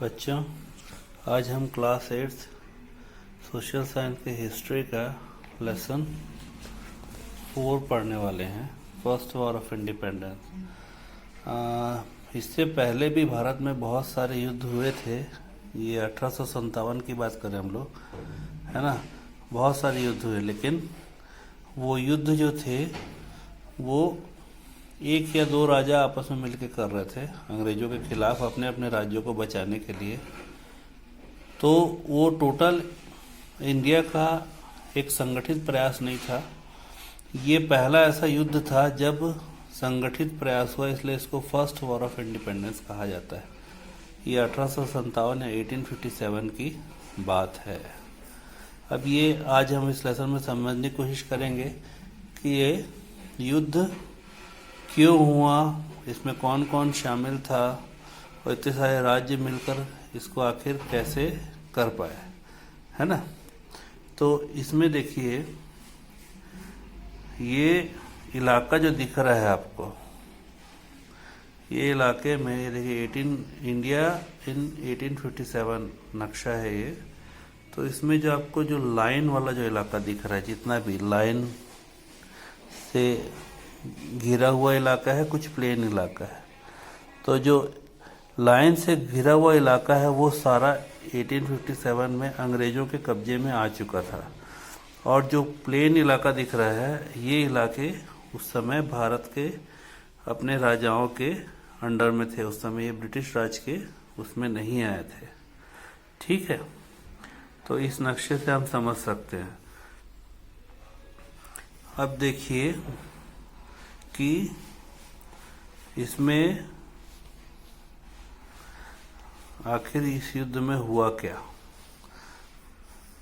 बच्चों, आज हम क्लास 8 सोशल साइंस के हिस्ट्री का लेसन 4 पढ़ने वाले हैं। First war of independence. इससे पहले भी भारत में बहुत सारे युद्ध हुए थे। ये 1857 की बात करें हम लोग, है ना। बहुत सारे युद्ध हुए, लेकिन वो युद्ध जो थे वो एक या दो राजा आपस में मिलकर कर रहे थे अंग्रेजों के खिलाफ, अपने अपने राज्यों को बचाने के लिए। तो वो टोटल इंडिया का एक संगठित प्रयास नहीं था। ये पहला ऐसा युद्ध था जब संगठित प्रयास हुआ, इसलिए इसको फर्स्ट वॉर ऑफ इंडिपेंडेंस कहा जाता है। ये 1857 या 1857 की बात है। अब ये आज हम इस लेसन में समझने की कोशिश करेंगे कि ये युद्ध क्यों हुआ, इसमें कौन कौन शामिल था और इतने सारे राज्य मिलकर इसको आखिर कैसे कर पाए, है ना। तो इसमें देखिए, ये इलाका जो दिख रहा है आपको, ये इलाके में ये देखिए इंडिया इन 1857 नक्शा है ये। तो इसमें जो आपको जो लाइन वाला जो इलाका दिख रहा है, जितना भी लाइन से घिरा हुआ इलाका है, कुछ प्लेन इलाका है। तो जो लाइन से घिरा हुआ इलाका है वो सारा 1857 में अंग्रेजों के कब्जे में आ चुका था। और जो प्लेन इलाका दिख रहा है, ये इलाके उस समय भारत के अपने राजाओं के अंडर में थे। उस समय ये ब्रिटिश राज के उसमें नहीं आए थे, ठीक है। तो इस नक्शे से हम समझ सकते हैं। अब देखिए कि इसमें आखिर इस युद्ध में हुआ क्या।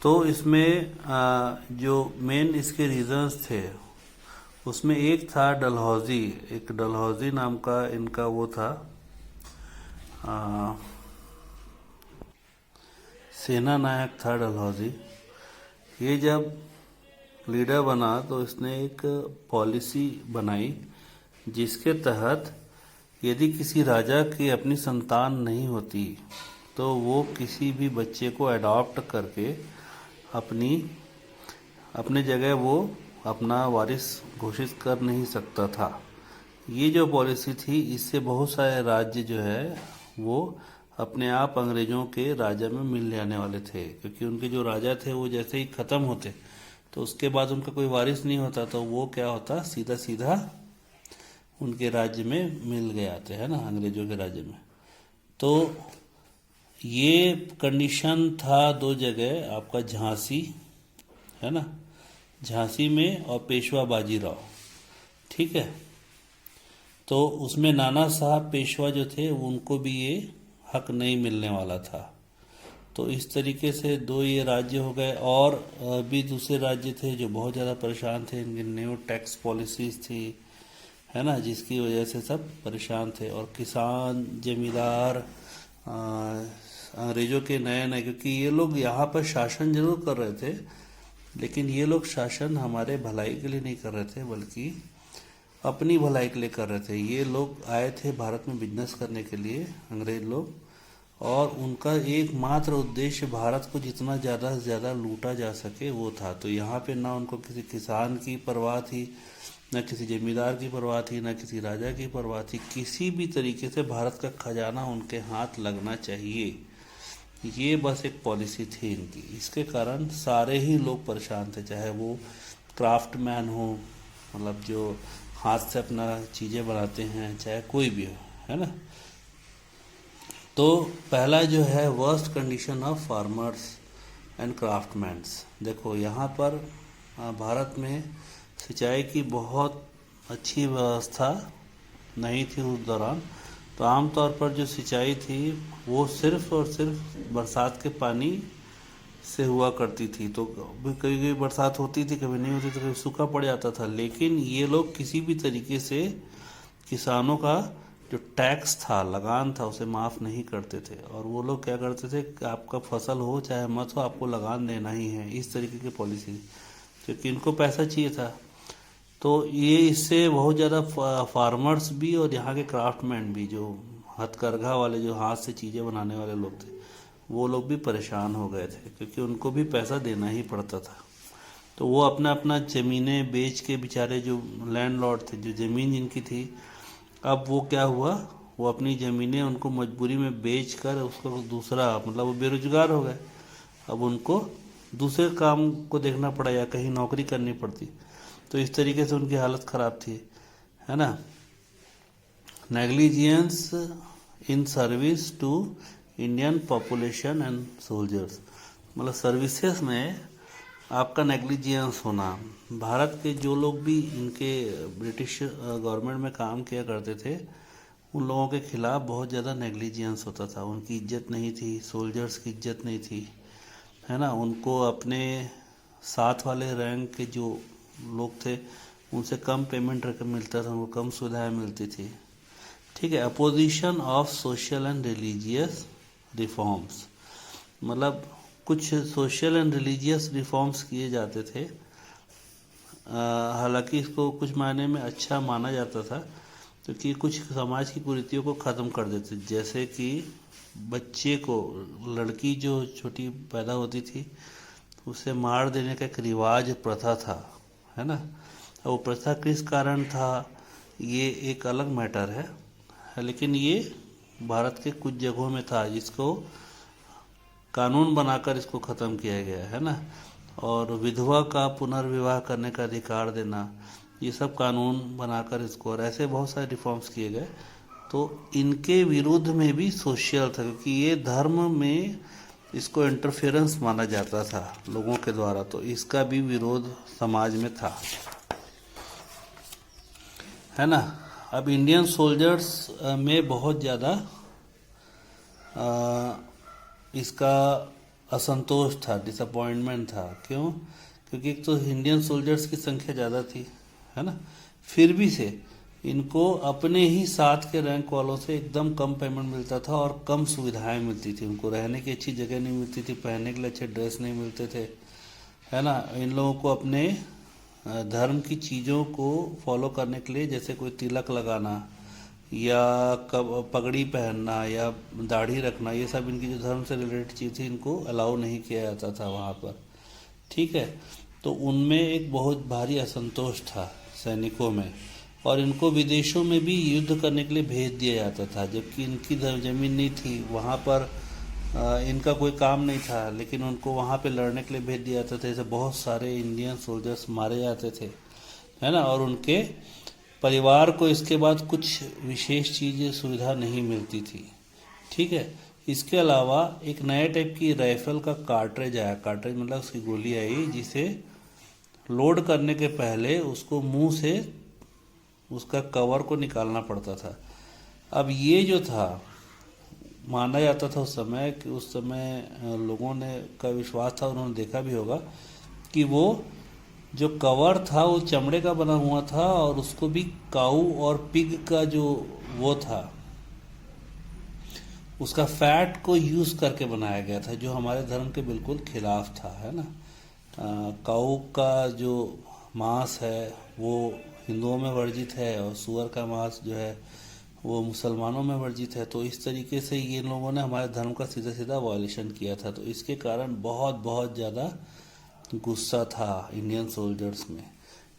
तो इसमें जो मेन इसके रीजंस थे, उसमें एक था डलहौजी। एक डलहौजी नाम का इनका वो था सेना नायक था डलहौजी। ये जब लीडर बना तो इसने एक पॉलिसी बनाई जिसके तहत यदि किसी राजा की अपनी संतान नहीं होती तो वो किसी भी बच्चे को अडॉप्ट करके अपने जगह वो अपना वारिस घोषित कर नहीं सकता था। ये जो पॉलिसी थी, इससे बहुत सारे राज्य जो है वो अपने आप अंग्रेजों के राजा में मिल जाने वाले थे, क्योंकि उनके जो राजा थे वो जैसे ही ख़त्म होते तो उसके बाद उनका कोई वारिस नहीं होता, तो वो क्या होता, सीधा सीधा उनके राज्य में मिल गए आते हैं ना, अंग्रेजों के राज्य में। तो ये कंडीशन था दो जगह, आपका झांसी है ना, झांसी में, और पेशवा बाजीराव, ठीक है। तो उसमें नाना साहब पेशवा जो थे उनको भी ये हक नहीं मिलने वाला था। तो इस तरीके से दो ये राज्य हो गए। और भी दूसरे राज्य थे जो बहुत ज़्यादा परेशान थे, इनकी न्यू टैक्स पॉलिसीज थी, है ना, जिसकी वजह से सब परेशान थे। और किसान, जमींदार, अंग्रेजों के नए नए, क्योंकि ये लोग यहाँ पर शासन जरूर कर रहे थे, लेकिन ये लोग शासन हमारे भलाई के लिए नहीं कर रहे थे, बल्कि अपनी भलाई के लिए कर रहे थे। ये लोग आए थे भारत में बिजनेस करने के लिए, अंग्रेज लोग, और उनका एकमात्र उद्देश्य भारत को जितना ज़्यादा से ज़्यादा लूटा जा सके वो था। तो यहाँ पे ना उनको किसी किसान की परवाह थी, न किसी जमींदार की परवाह थी, न किसी राजा की परवाह थी। किसी भी तरीके से भारत का खजाना उनके हाथ लगना चाहिए, ये बस एक पॉलिसी थी इनकी। इसके कारण सारे ही लोग परेशान थे, चाहे वो क्राफ्टमैन हो, मतलब जो हाथ से अपना चीज़ें बनाते हैं, चाहे कोई भी हो, है ना। तो पहला जो है worst condition of farmers and craftmans. देखो यहाँ पर भारत में सिंचाई की बहुत अच्छी व्यवस्था नहीं थी उस दौरान। तो आमतौर पर जो सिंचाई थी वो सिर्फ और सिर्फ बरसात के पानी से हुआ करती थी। तो कभी कभी बरसात होती थी, कभी नहीं होती, तो कभी सूखा पड़ जाता था। लेकिन ये लोग किसी भी तरीके से किसानों का जो टैक्स था, लगान था, उसे माफ़ नहीं करते थे। और वो लोग क्या करते थे कि आपका फसल हो चाहे मत हो, आपको लगान देना ही है, इस तरीके की पॉलिसी, क्योंकि इनको पैसा चाहिए था। तो ये इससे बहुत ज़्यादा फार्मर्स भी और यहाँ के क्राफ्टमैन भी जो हथकरघा वाले जो हाथ से चीज़ें बनाने वाले लोग थे, वो लोग भी परेशान हो गए थे, क्योंकि उनको भी पैसा देना ही पड़ता था। तो वो अपना अपना ज़मीनें बेच के, बेचारे जो लैंडलॉर्ड थे, जो ज़मीन जिनकी थी, अब वो क्या हुआ, वो अपनी ज़मीनें उनको मजबूरी में बेच कर उसको दूसरा, मतलब वो बेरोजगार हो गए। अब उनको दूसरे काम को देखना पड़ा या कहीं नौकरी करनी पड़ती। तो इस तरीके से उनकी हालत ख़राब थी, है ना। Negligence in service to Indian population and soldiers, मतलब सर्विसेज में आपका नेग्लिजियंस होना। भारत के जो लोग भी इनके ब्रिटिश गवर्नमेंट में काम किया करते थे, उन लोगों के खिलाफ बहुत ज़्यादा नेग्लिजियंस होता था। उनकी इज्जत नहीं थी, सोल्जर्स की इज्जत नहीं थी, है ना। उनको अपने साथ वाले रैंक के जो लोग थे उनसे कम पेमेंट रकम मिलता था, उनको कम सुविधाएं मिलती थी, ठीक है। Opposition of social and religious reforms, मतलब कुछ सोशल एंड रिलीजियस रिफॉर्म्स किए जाते थे। हालांकि इसको कुछ मायने में अच्छा माना जाता था, क्योंकि कुछ समाज की कुरीतियों को ख़त्म कर देते, जैसे कि बच्चे को, लड़की जो छोटी पैदा होती थी उसे मार देने का एक रिवाज, प्रथा था, है ना। वो प्रथा किस कारण था, ये एक अलग मैटर है, लेकिन ये भारत के कुछ जगहों में था, जिसको कानून बनाकर इसको ख़त्म किया गया है ना। और विधवा का पुनर्विवाह करने का अधिकार देना, ये सब कानून बनाकर इसको, और ऐसे बहुत सारे रिफॉर्म्स किए गए। तो इनके विरुद्ध में भी सोशल था, क्योंकि ये धर्म में इसको इंटरफेरेंस माना जाता था लोगों के द्वारा, तो इसका भी विरोध समाज में था, है ना। अब इंडियन सोल्जर्स में बहुत ज़्यादा इसका असंतोष था, डिसअपॉइंटमेंट था। क्यों? क्योंकि एक तो इंडियन सोल्जर्स की संख्या ज़्यादा थी, है ना। फिर भी से इनको अपने ही साथ के रैंक वालों से एकदम कम पेमेंट मिलता था और कम सुविधाएं मिलती थी। उनको रहने की अच्छी जगह नहीं मिलती थी, पहनने के लिए अच्छे ड्रेस नहीं मिलते थे, है ना। इन लोगों को अपने धर्म की चीज़ों को फॉलो करने के लिए, जैसे कोई तिलक लगाना या पगड़ी पहनना या दाढ़ी रखना, ये सब इनकी जो धर्म से रिलेटेड चीज़ थी, इनको अलाउ नहीं किया जाता था वहाँ पर, ठीक है। तो उनमें एक बहुत भारी असंतोष था सैनिकों में, और इनको विदेशों में भी युद्ध करने के लिए भेज दिया जाता था, जबकि इनकी ज़मीन नहीं थी वहाँ पर, इनका कोई काम नहीं था, लेकिन उनको वहाँ पे लड़ने के लिए भेज दिया जाता था। जैसे बहुत सारे इंडियन सोल्जर्स मारे जाते थे, है ना। और उनके परिवार को इसके बाद कुछ विशेष चीज़ें, सुविधा नहीं मिलती थी, ठीक है। इसके अलावा एक नए टाइप की राइफल का कार्ट्रिज आया, कार्ट्रिज मतलब उसकी गोली आई, जिसे लोड करने के पहले उसको मुंह से उसका कवर को निकालना पड़ता था। अब ये जो था, माना जाता था उस समय कि उस समय लोगों ने का विश्वास था, उन्होंने देखा भी होगा कि वो जो कवर था वो चमड़े का बना हुआ था, और उसको भी काऊ और पिग का जो वो था, उसका फैट को यूज़ करके बनाया गया था, जो हमारे धर्म के बिल्कुल खिलाफ था, है ना। काऊ का जो मांस है वो हिंदुओं में वर्जित है, और सूअर का मांस जो है वो मुसलमानों में वर्जित है। तो इस तरीके से ये लोगों ने हमारे धर्म का सीधा सीधा वायलेशन किया था। तो इसके कारण बहुत बहुत ज़्यादा गुस्सा था इंडियन सोल्जर्स में,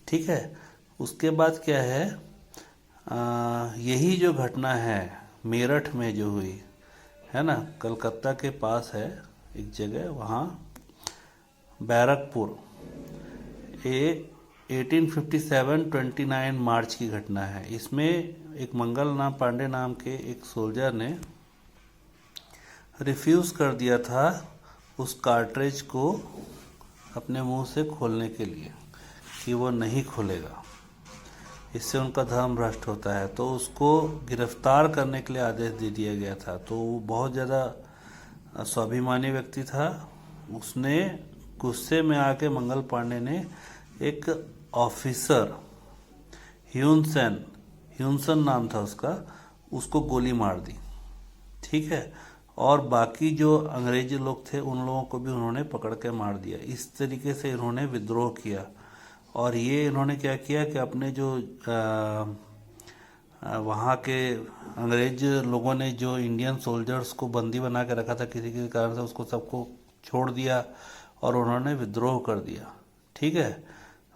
ठीक है। उसके बाद क्या है, यही जो घटना है मेरठ में जो हुई है ना, कलकत्ता के पास है एक जगह, वहाँ बैरकपुर, ये 1857-29 मार्च की घटना है। इसमें एक मंगल नाम पांडे नाम के एक सोल्जर ने रिफ्यूज़ कर दिया था उस कार्ट्रिज को अपने मुंह से खोलने के लिए, कि वो नहीं खोलेगा, इससे उनका धर्म भ्रष्ट होता है। तो उसको गिरफ्तार करने के लिए आदेश दे दिया गया था। तो वो बहुत ज़्यादा स्वाभिमानी व्यक्ति था। उसने गुस्से में आके मंगल पांडे ने एक ऑफिसर, ह्यूनसन नाम था उसका, उसको गोली मार दी, ठीक है। और बाकी जो अंग्रेजी लोग थे उन लोगों को भी उन्होंने पकड़ के मार दिया। इस तरीके से इन्होंने विद्रोह किया। और ये इन्होंने क्या किया कि अपने जो वहाँ के अंग्रेज लोगों ने जो इंडियन सोल्जर्स को बंदी बना के रखा था किसी किसी कारण से, उसको सबको छोड़ दिया और उन्होंने विद्रोह कर दिया। ठीक है,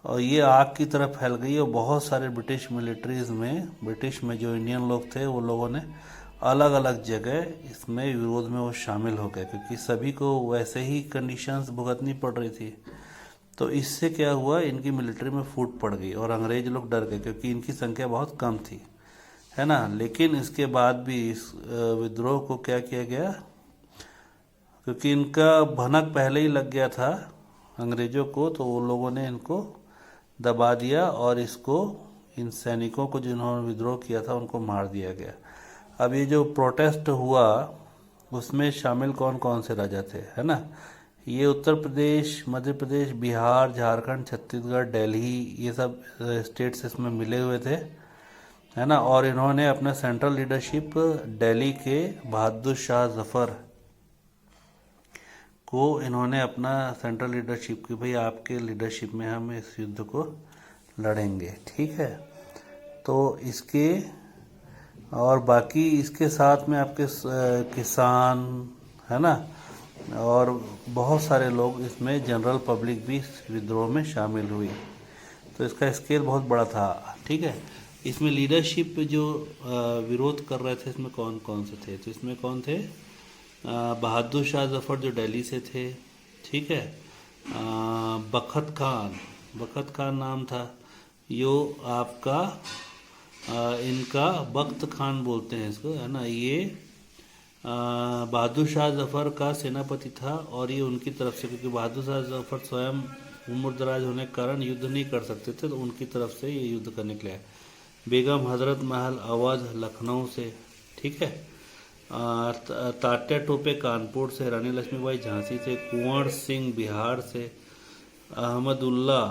और ये आग की तरह फैल गई और बहुत सारे ब्रिटिश में जो इंडियन लोग थे वो लोगों ने अलग अलग जगह इसमें विरोध में वो शामिल हो गए, क्योंकि सभी को वैसे ही कंडीशंस भुगतनी पड़ रही थी। तो इससे क्या हुआ, इनकी मिलिट्री में फूट पड़ गई और अंग्रेज लोग डर गए, क्योंकि इनकी संख्या बहुत कम थी, है ना। लेकिन इसके बाद भी इस विद्रोह को क्या किया गया, क्योंकि इनका भनक पहले ही लग गया था अंग्रेजों को, तो वो लोगों ने इनको दबा दिया और इन सैनिकों को जिन्होंने विद्रोह किया था उनको मार दिया गया। अब ये जो प्रोटेस्ट हुआ उसमें शामिल कौन कौन से राजा थे, है ना। ये उत्तर प्रदेश, मध्य प्रदेश, बिहार, झारखंड, छत्तीसगढ़, दिल्ली, ये सब स्टेट्स इसमें मिले हुए थे, है ना। और इन्होंने अपना सेंट्रल लीडरशिप दिल्ली के बहादुर शाह जफर को इन्होंने अपना सेंट्रल लीडरशिप की, भाई आपके लीडरशिप में हम इस युद्ध को लड़ेंगे। ठीक है, तो इसके और बाकी इसके साथ में आपके किसान, है ना, और बहुत सारे लोग इसमें, जनरल पब्लिक भी इस विद्रोह में शामिल हुई। तो इसका स्केल बहुत बड़ा था। ठीक है, इसमें लीडरशिप जो विरोध कर रहे थे इसमें कौन कौन से थे, तो इसमें कौन थे, बहादुर शाह जफर जो दिल्ली से थे। ठीक है, बखत खान नाम था, यो आपका इनका बख्त खान बोलते हैं इसको, है ना। ये बहादुर शाह जफर का सेनापति था और ये उनकी तरफ से, क्योंकि बहादुर शाह जफर स्वयं उम्र दराज होने के कारण युद्ध नहीं कर सकते थे, तो उनकी तरफ से ये युद्ध करने के लिए। बेगम हजरत महल अवध लखनऊ से। ठीक है, तात्या टोपे कानपुर से, रानी लक्ष्मीबाई झांसी से, कुंवर सिंह बिहार से, अहमदुल्ला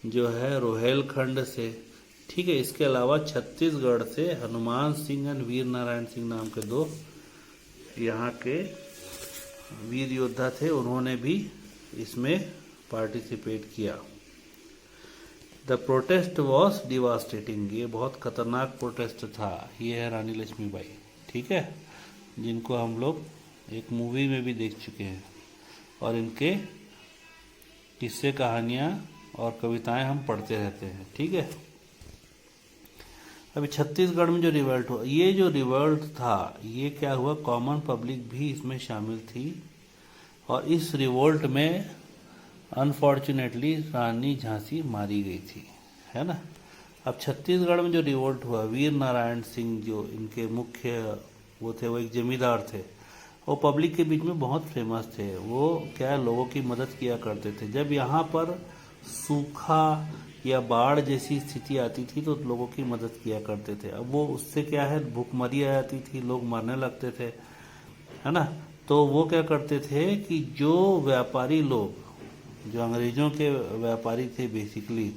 जो है रोहेलखंड से। ठीक है, इसके अलावा छत्तीसगढ़ से हनुमान सिंह और वीर नारायण सिंह नाम के दो यहाँ के वीर योद्धा थे, उन्होंने भी इसमें पार्टिसिपेट किया। द प्रोटेस्ट वॉज डिवास्टेटिंग, ये बहुत खतरनाक प्रोटेस्ट था। ये है रानी लक्ष्मीबाई, ठीक है, जिनको हम लोग एक मूवी में भी देख चुके हैं, और इनके किस्से, कहानियाँ और कविताएं हम पढ़ते रहते हैं। ठीक है, अभी छत्तीसगढ़ में जो रिवोल्ट हुआ, ये जो रिवोल्ट था ये क्या हुआ, कॉमन पब्लिक भी इसमें शामिल थी, और इस रिवोल्ट में अनफॉर्चुनेटली रानी झांसी मारी गई थी, है ना। अब छत्तीसगढ़ में जो रिवोल्ट हुआ, वीर नारायण सिंह जो इनके मुख्य वो थे, वो एक जमींदार थे, वो पब्लिक के बीच में बहुत फेमस थे। वो क्या, लोगों की मदद किया करते थे। जब यहाँ पर सूखा या बाढ़ जैसी स्थिति आती थी तो लोगों की मदद किया करते थे। अब वो उससे क्या है, भूखमरी आ जाती थी, लोग मरने लगते थे, है ना। तो वो क्या करते थे कि जो व्यापारी लोग, जो अंग्रेजों के व्यापारी थे बेसिकली,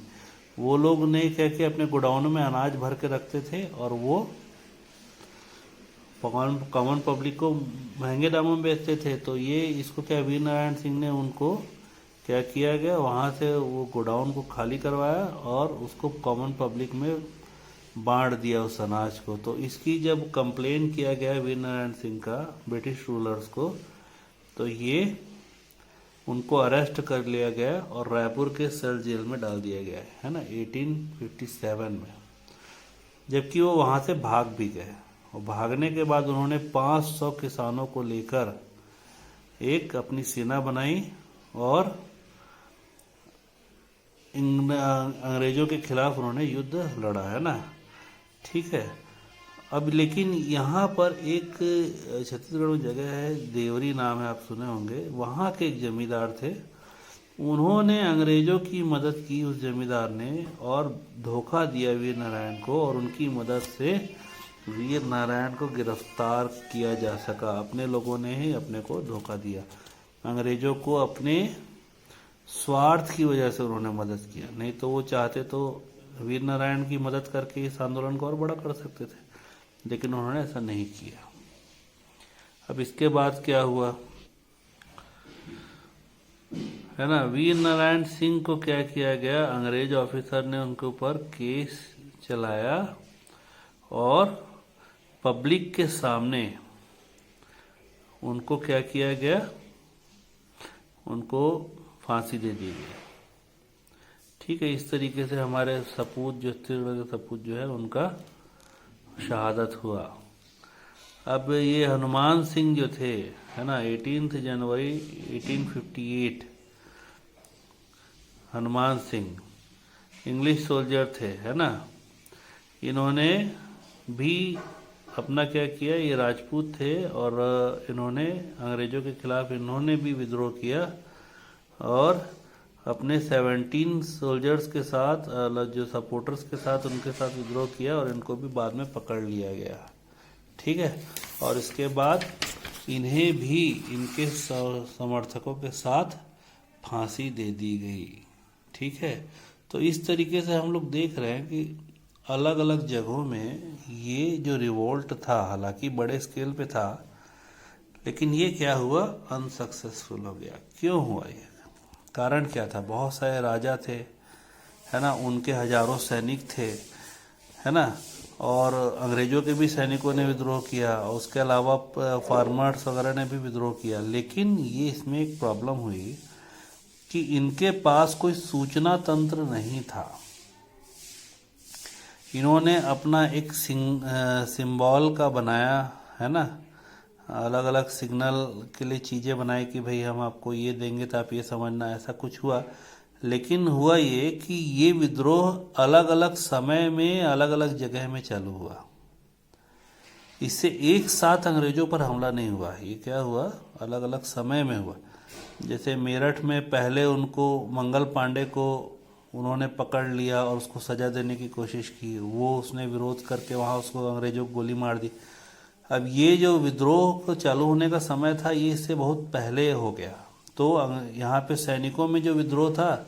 वो लोग ने क्या किया, अपने गोडाउनों में अनाज भर के रखते थे और वो कॉमन पब्लिक को महंगे दामों में बेचते थे। तो ये इसको क्या, वीर नारायण सिंह ने उनको क्या किया गया, वहाँ से वो गोडाउन को खाली करवाया और उसको कॉमन पब्लिक में बांट दिया उस अनाज को। तो इसकी जब कंप्लेन किया गया वीर नारायण सिंह का ब्रिटिश रूलर्स को, तो ये उनको अरेस्ट कर लिया गया और रायपुर के सेल जेल में डाल दिया गया है ना, 1857 में। जबकि वो वहाँ से भाग भी गए, और भागने के बाद उन्होंने 500 किसानों को लेकर एक अपनी सेना बनाई और अंग्रेजों के खिलाफ उन्होंने युद्ध लड़ा, है ना। ठीक है, अब लेकिन यहाँ पर एक छत्तीसगढ़ में जगह है, देवरी नाम है, आप सुने होंगे। वहाँ के एक जमींदार थे, उन्होंने अंग्रेजों की मदद की, उस जमींदार ने, और धोखा दिया वीर नारायण को, और उनकी मदद से वीर नारायण को गिरफ्तार किया जा सका। अपने लोगों ने ही अपने को धोखा दिया, अंग्रेजों को अपने स्वार्थ की वजह से उन्होंने मदद किया। नहीं तो वो चाहते तो वीर नारायण की मदद करके इस आंदोलन को और बड़ा कर सकते थे, लेकिन उन्होंने ऐसा नहीं किया। अब इसके बाद क्या हुआ, है ना, वीर नारायण सिंह को क्या किया गया, अंग्रेज ऑफिसर ने उनके ऊपर केस चलाया और पब्लिक के सामने उनको क्या किया गया, उनको फांसी दे दी गई। ठीक है, इस तरीके से हमारे सपूत जो सपूत जो है उनका शहादत हुआ। अब ये हनुमान सिंह जो थे, है ना, 18 जनवरी 1858, हनुमान सिंह इंग्लिश सोल्जर थे, है ना। इन्होंने भी अपना क्या किया, ये राजपूत थे और इन्होंने अंग्रेज़ों के खिलाफ इन्होंने भी विद्रोह किया और अपने 17 सोल्जर्स के साथ, जो सपोर्टर्स के साथ, उनके साथ विद्रोह किया और इनको भी बाद में पकड़ लिया गया। ठीक है, और इसके बाद इन्हें भी इनके समर्थकों के साथ फांसी दे दी गई। ठीक है, तो इस तरीके से हम लोग देख रहे हैं कि अलग अलग जगहों में ये जो रिवोल्ट था, हालांकि बड़े स्केल पे था, लेकिन ये क्या हुआ, अनसक्सेसफुल हो गया। क्यों हुआ ये, कारण क्या था? बहुत सारे राजा थे, है ना, उनके हजारों सैनिक थे, है ना, और अंग्रेजों के भी सैनिकों ने विद्रोह किया और उसके अलावा फार्मर्स वगैरह ने भी विद्रोह किया। लेकिन ये इसमें एक प्रॉब्लम हुई कि इनके पास कोई सूचना तंत्र नहीं था। इन्होंने अपना एक सिंबल का बनाया, है ना, अलग अलग सिग्नल के लिए चीज़ें बनाई कि भाई हम आपको ये देंगे तो आप ये समझना, ऐसा कुछ हुआ। लेकिन हुआ ये कि ये विद्रोह अलग अलग समय में अलग अलग जगह में चालू हुआ। इससे एक साथ अंग्रेजों पर हमला नहीं हुआ, ये क्या हुआ, अलग अलग समय में हुआ। जैसे मेरठ में पहले उनको मंगल पांडे को उन्होंने पकड़ लिया और उसको सजा देने की कोशिश की, वो उसने विरोध करके वहाँ उसको अंग्रेजों को गोली मार दी। अब ये जो विद्रोह को चालू होने का समय था, ये इससे बहुत पहले हो गया। तो यहाँ पे सैनिकों में जो विद्रोह था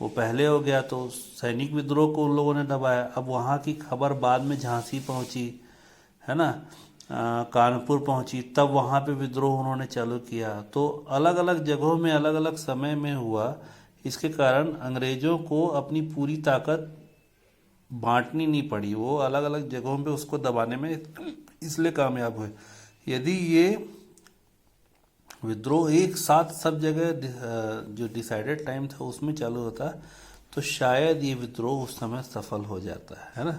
वो पहले हो गया, तो सैनिक विद्रोह को उन लोगों ने दबाया। अब वहाँ की खबर बाद में झांसी पहुँची, है ना, कानपुर पहुँची, तब वहाँ पे विद्रोह उन्होंने चालू किया। तो अलग अलग जगहों में अलग अलग समय में हुआ। इसके कारण अंग्रेजों को अपनी पूरी ताकत बांटनी नहीं पड़ी, वो अलग अलग जगहों पे उसको दबाने में इसलिए कामयाब हुए। यदि ये विद्रोह एक साथ सब जगह जो डिसाइडेड टाइम था उसमें चालू होता तो शायद ये विद्रोह उस समय सफल हो जाता है ना।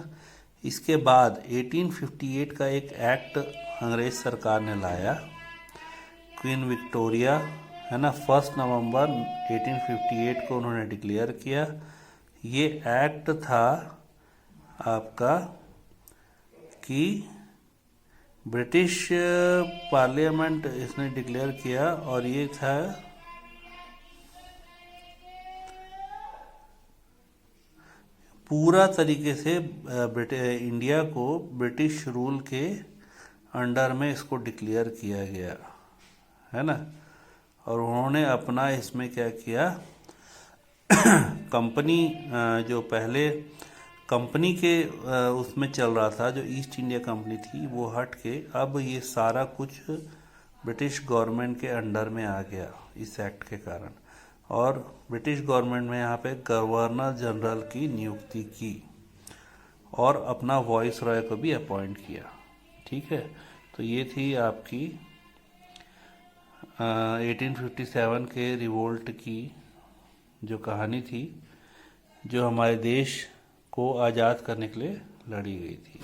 इसके बाद 1858 का एक एक्ट अंग्रेज सरकार ने लाया, क्वीन विक्टोरिया, है ना, 1 नवंबर 1858 को उन्होंने डिक्लेयर किया। ये एक्ट था आपका कि ब्रिटिश पार्लियामेंट इसने डिक्लेयर किया और ये था पूरा तरीके से इंडिया को ब्रिटिश रूल के अंडर में इसको डिक्लेयर किया गया, है ना। और उन्होंने अपना इसमें क्या किया, कंपनी जो पहले कंपनी के उसमें चल रहा था, जो ईस्ट इंडिया कंपनी थी, वो हट के अब ये सारा कुछ ब्रिटिश गवर्नमेंट के अंडर में आ गया इस एक्ट के कारण। और ब्रिटिश गवर्नमेंट में यहाँ पे गवर्नर जनरल की नियुक्ति की और अपना वॉइस रॉय को भी अपॉइंट किया। ठीक है, तो ये थी आपकी 1857 के रिवोल्ट की जो कहानी थी, जो हमारे देश को आज़ाद करने के लिए लड़ी गई थी।